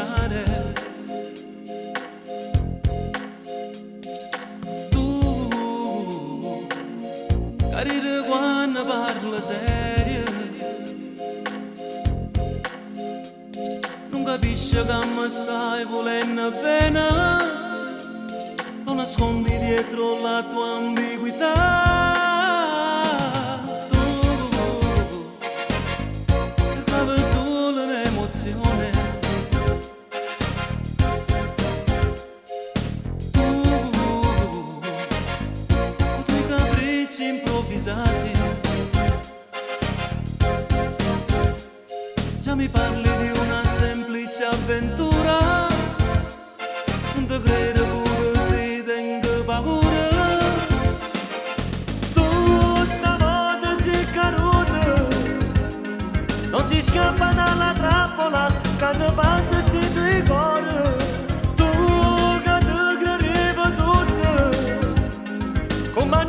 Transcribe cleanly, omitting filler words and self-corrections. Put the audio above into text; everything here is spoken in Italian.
innamorare. Tu, capire quando parla serio, non capisci che mi stai volendo bene, lo nascondi dietro la tua ambiguità. Improvvisati, già mi parli di una semplice avventura, non te credo pure se tengo paura. Tu stavolta sei caduto, non ti scappa dalla trappola quando fanno sti tuoi cuori. Tu che ti credevi tutto, come